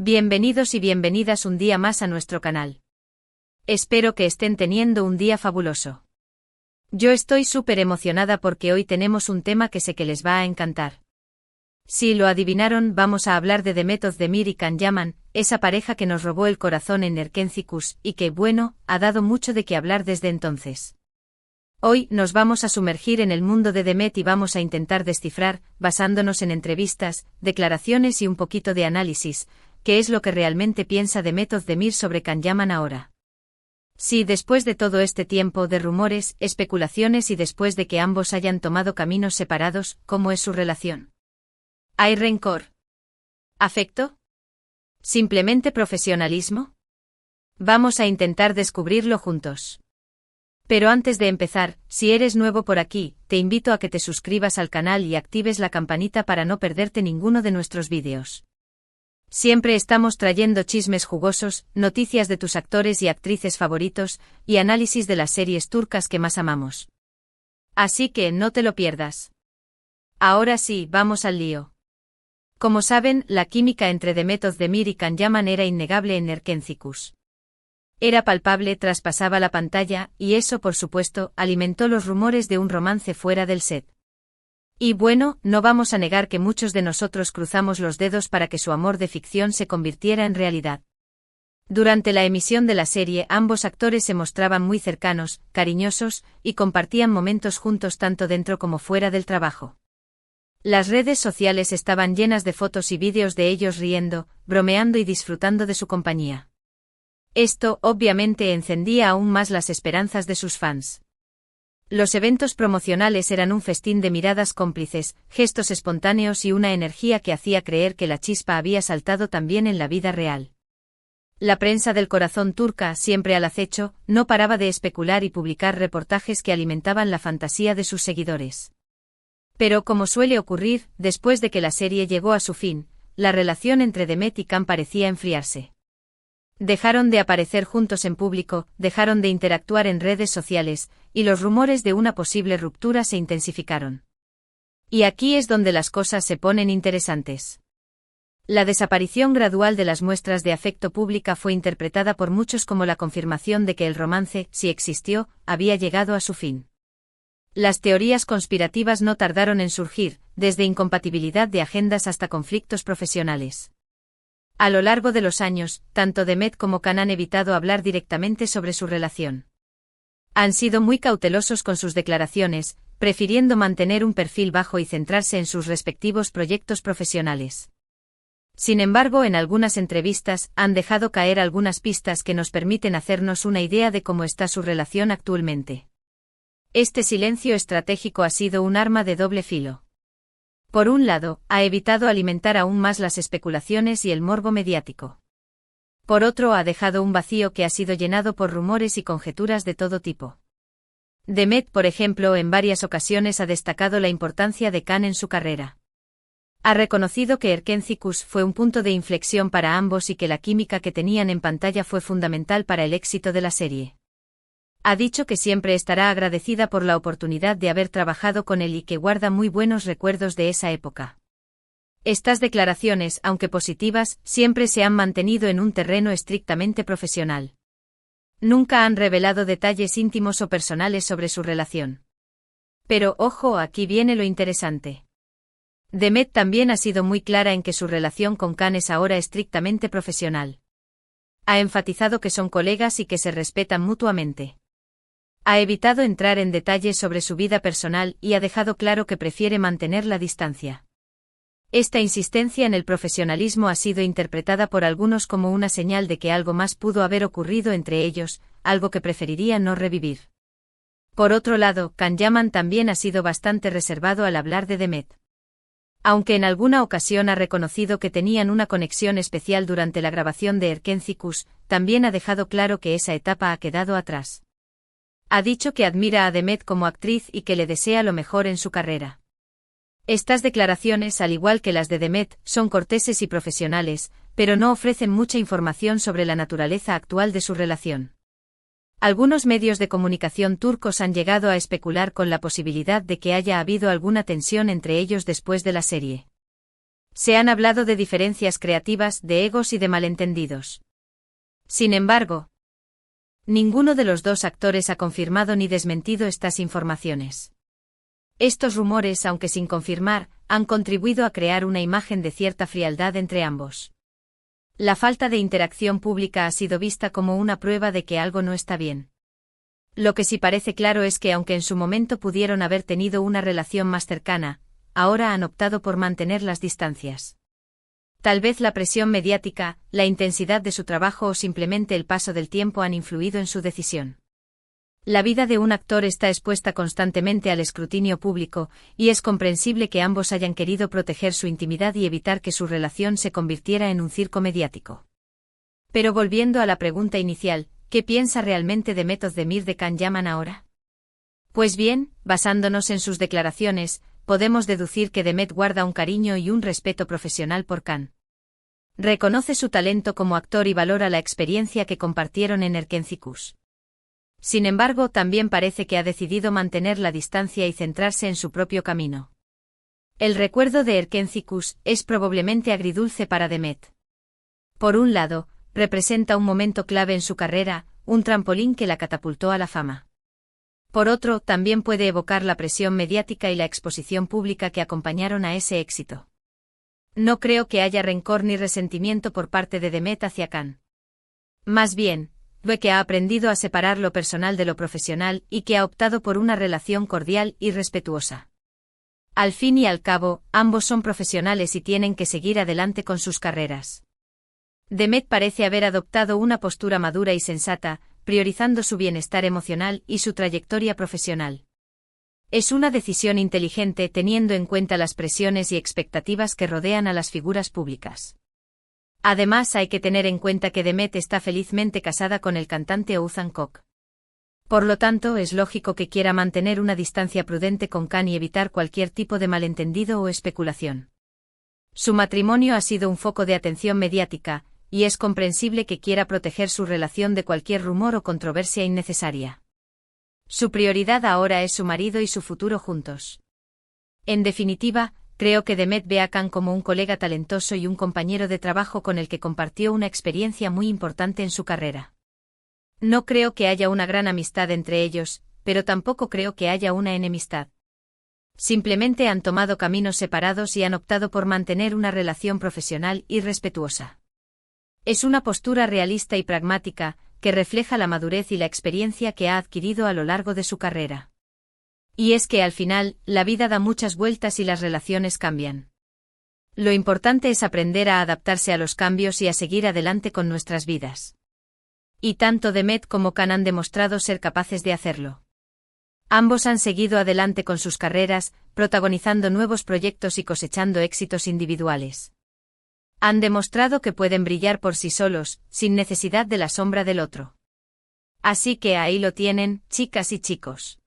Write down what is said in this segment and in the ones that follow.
Bienvenidos y bienvenidas un día más a nuestro canal. Espero que estén teniendo un día fabuloso. Yo estoy súper emocionada porque hoy tenemos un tema que sé que les va a encantar. Si lo adivinaron, vamos a hablar de Demet Özdemir y Can Yaman, esa pareja que nos robó el corazón en Erkenci y que, bueno, ha dado mucho de qué hablar desde entonces. Hoy nos vamos a sumergir en el mundo de Demet y vamos a intentar descifrar, basándonos en entrevistas, declaraciones y un poquito de análisis, qué es lo que realmente piensa Demet Özdemir sobre Can Yaman ahora. Si después de todo este tiempo de rumores, especulaciones y después de que ambos hayan tomado caminos separados, ¿cómo es su relación? ¿Hay rencor? ¿Afecto? ¿Simplemente profesionalismo? Vamos a intentar descubrirlo juntos. Pero antes de empezar, si eres nuevo por aquí, te invito a que te suscribas al canal y actives la campanita para no perderte ninguno de nuestros vídeos. Siempre estamos trayendo chismes jugosos, noticias de tus actores y actrices favoritos, y análisis de las series turcas que más amamos. Así que no te lo pierdas. Ahora sí, vamos al lío. Como saben, la química entre Demet Özdemir y Can Yaman era innegable en Erkenci. Era palpable, traspasaba la pantalla, y eso, por supuesto, alimentó los rumores de un romance fuera del set. Y bueno, no vamos a negar que muchos de nosotros cruzamos los dedos para que su amor de ficción se convirtiera en realidad. Durante la emisión de la serie, ambos actores se mostraban muy cercanos, cariñosos, y compartían momentos juntos tanto dentro como fuera del trabajo. Las redes sociales estaban llenas de fotos y vídeos de ellos riendo, bromeando y disfrutando de su compañía. Esto, obviamente, encendía aún más las esperanzas de sus fans. Los eventos promocionales eran un festín de miradas cómplices, gestos espontáneos y una energía que hacía creer que la chispa había saltado también en la vida real. La prensa del corazón turca, siempre al acecho, no paraba de especular y publicar reportajes que alimentaban la fantasía de sus seguidores. Pero como suele ocurrir, después de que la serie llegó a su fin, la relación entre Demet y Can parecía enfriarse. Dejaron de aparecer juntos en público, dejaron de interactuar en redes sociales, y los rumores de una posible ruptura se intensificaron. Y aquí es donde las cosas se ponen interesantes. La desaparición gradual de las muestras de afecto pública fue interpretada por muchos como la confirmación de que el romance, si existió, había llegado a su fin. Las teorías conspirativas no tardaron en surgir, desde incompatibilidad de agendas hasta conflictos profesionales. A lo largo de los años, tanto Demet como Can han evitado hablar directamente sobre su relación. Han sido muy cautelosos con sus declaraciones, prefiriendo mantener un perfil bajo y centrarse en sus respectivos proyectos profesionales. Sin embargo, en algunas entrevistas, han dejado caer algunas pistas que nos permiten hacernos una idea de cómo está su relación actualmente. Este silencio estratégico ha sido un arma de doble filo. Por un lado, ha evitado alimentar aún más las especulaciones y el morbo mediático. Por otro, ha dejado un vacío que ha sido llenado por rumores y conjeturas de todo tipo. Demet, por ejemplo, en varias ocasiones ha destacado la importancia de Can en su carrera. Ha reconocido que Erkenci fue un punto de inflexión para ambos y que la química que tenían en pantalla fue fundamental para el éxito de la serie. Ha dicho que siempre estará agradecida por la oportunidad de haber trabajado con él y que guarda muy buenos recuerdos de esa época. Estas declaraciones, aunque positivas, siempre se han mantenido en un terreno estrictamente profesional. Nunca han revelado detalles íntimos o personales sobre su relación. Pero, ojo, aquí viene lo interesante. Demet también ha sido muy clara en que su relación con Can es ahora estrictamente profesional. Ha enfatizado que son colegas y que se respetan mutuamente. Ha evitado entrar en detalles sobre su vida personal y ha dejado claro que prefiere mantener la distancia. Esta insistencia en el profesionalismo ha sido interpretada por algunos como una señal de que algo más pudo haber ocurrido entre ellos, algo que preferiría no revivir. Por otro lado, Can Yaman también ha sido bastante reservado al hablar de Demet. Aunque en alguna ocasión ha reconocido que tenían una conexión especial durante la grabación de Erkenci, también ha dejado claro que esa etapa ha quedado atrás. Ha dicho que admira a Demet como actriz y que le desea lo mejor en su carrera. Estas declaraciones, al igual que las de Demet, son corteses y profesionales, pero no ofrecen mucha información sobre la naturaleza actual de su relación. Algunos medios de comunicación turcos han llegado a especular con la posibilidad de que haya habido alguna tensión entre ellos después de la serie. Se han hablado de diferencias creativas, de egos y de malentendidos. Sin embargo, ninguno de los dos actores ha confirmado ni desmentido estas informaciones. Estos rumores, aunque sin confirmar, han contribuido a crear una imagen de cierta frialdad entre ambos. La falta de interacción pública ha sido vista como una prueba de que algo no está bien. Lo que sí parece claro es que aunque en su momento pudieron haber tenido una relación más cercana, ahora han optado por mantener las distancias. Tal vez la presión mediática, la intensidad de su trabajo o simplemente el paso del tiempo han influido en su decisión. La vida de un actor está expuesta constantemente al escrutinio público, y es comprensible que ambos hayan querido proteger su intimidad y evitar que su relación se convirtiera en un circo mediático. Pero volviendo a la pregunta inicial, ¿qué piensa realmente Demet Özdemir de Can Yaman ahora? Pues bien, basándonos en sus declaraciones, podemos deducir que Demet guarda un cariño y un respeto profesional por Can. Reconoce su talento como actor y valora la experiencia que compartieron en Erkenzikurs. Sin embargo, también parece que ha decidido mantener la distancia y centrarse en su propio camino. El recuerdo de Erkenzikurs es probablemente agridulce para Demet. Por un lado, representa un momento clave en su carrera, un trampolín que la catapultó a la fama. Por otro, también puede evocar la presión mediática y la exposición pública que acompañaron a ese éxito. No creo que haya rencor ni resentimiento por parte de Demet hacia Can. Más bien, ve que ha aprendido a separar lo personal de lo profesional y que ha optado por una relación cordial y respetuosa. Al fin y al cabo, ambos son profesionales y tienen que seguir adelante con sus carreras. Demet parece haber adoptado una postura madura y sensata, priorizando su bienestar emocional y su trayectoria profesional. Es una decisión inteligente teniendo en cuenta las presiones y expectativas que rodean a las figuras públicas. Además, hay que tener en cuenta que Demet está felizmente casada con el cantante Oğuzhan Koç. Por lo tanto, es lógico que quiera mantener una distancia prudente con Can y evitar cualquier tipo de malentendido o especulación. Su matrimonio ha sido un foco de atención mediática, y es comprensible que quiera proteger su relación de cualquier rumor o controversia innecesaria. Su prioridad ahora es su marido y su futuro juntos. En definitiva, creo que Demet ve a Can como un colega talentoso y un compañero de trabajo con el que compartió una experiencia muy importante en su carrera. No creo que haya una gran amistad entre ellos, pero tampoco creo que haya una enemistad. Simplemente han tomado caminos separados y han optado por mantener una relación profesional y respetuosa. Es una postura realista y pragmática, que refleja la madurez y la experiencia que ha adquirido a lo largo de su carrera. Y es que al final, la vida da muchas vueltas y las relaciones cambian. Lo importante es aprender a adaptarse a los cambios y a seguir adelante con nuestras vidas. Y tanto Demet como Can han demostrado ser capaces de hacerlo. Ambos han seguido adelante con sus carreras, protagonizando nuevos proyectos y cosechando éxitos individuales. Han demostrado que pueden brillar por sí solos, sin necesidad de la sombra del otro. Así que ahí lo tienen, chicas y chicos.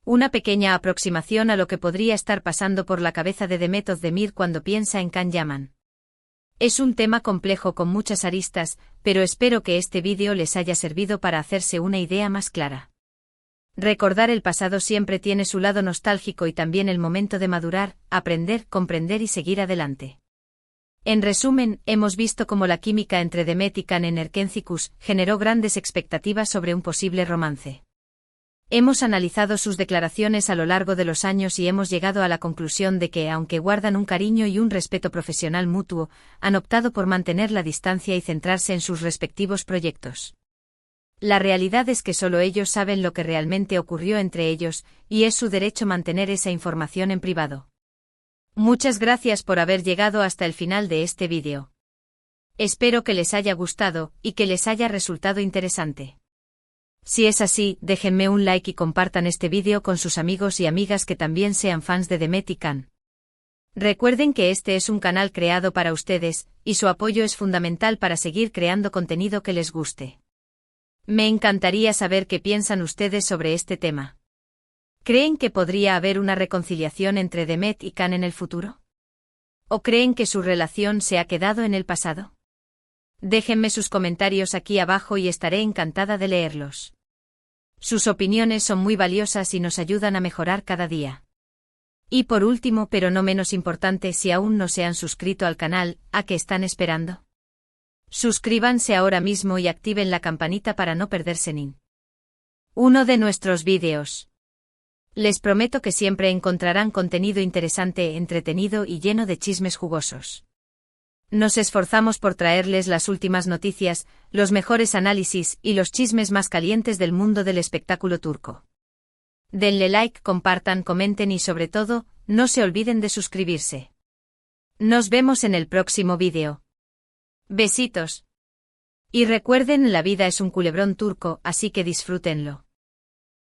Una pequeña aproximación a lo que podría estar pasando por la cabeza de Demet Özdemir cuando piensa en Can Yaman. Es un tema complejo con muchas aristas, pero espero que este vídeo les haya servido para hacerse una idea más clara. Recordar el pasado siempre tiene su lado nostálgico y también el momento de madurar, aprender, comprender y seguir adelante. En resumen, hemos visto cómo la química entre Demet y Can en Erkenzikurs generó grandes expectativas sobre un posible romance. Hemos analizado sus declaraciones a lo largo de los años y hemos llegado a la conclusión de que, aunque guardan un cariño y un respeto profesional mutuo, han optado por mantener la distancia y centrarse en sus respectivos proyectos. La realidad es que solo ellos saben lo que realmente ocurrió entre ellos, y es su derecho mantener esa información en privado. Muchas gracias por haber llegado hasta el final de este vídeo. Espero que les haya gustado y que les haya resultado interesante. Si es así, déjenme un like y compartan este vídeo con sus amigos y amigas que también sean fans de Demet y Can. Recuerden que este es un canal creado para ustedes, y su apoyo es fundamental para seguir creando contenido que les guste. Me encantaría saber qué piensan ustedes sobre este tema. ¿Creen que podría haber una reconciliación entre Demet y Can en el futuro? ¿O creen que su relación se ha quedado en el pasado? Déjenme sus comentarios aquí abajo y estaré encantada de leerlos. Sus opiniones son muy valiosas y nos ayudan a mejorar cada día. Y por último, pero no menos importante, si aún no se han suscrito al canal, ¿a qué están esperando? Suscríbanse ahora mismo y activen la campanita para no perderse ni uno de nuestros vídeos. Les prometo que siempre encontrarán contenido interesante, entretenido y lleno de chismes jugosos. Nos esforzamos por traerles las últimas noticias, los mejores análisis y los chismes más calientes del mundo del espectáculo turco. Denle like, compartan, comenten y sobre todo, no se olviden de suscribirse. Nos vemos en el próximo vídeo. Besitos. Y recuerden, la vida es un culebrón turco, así que disfrútenlo.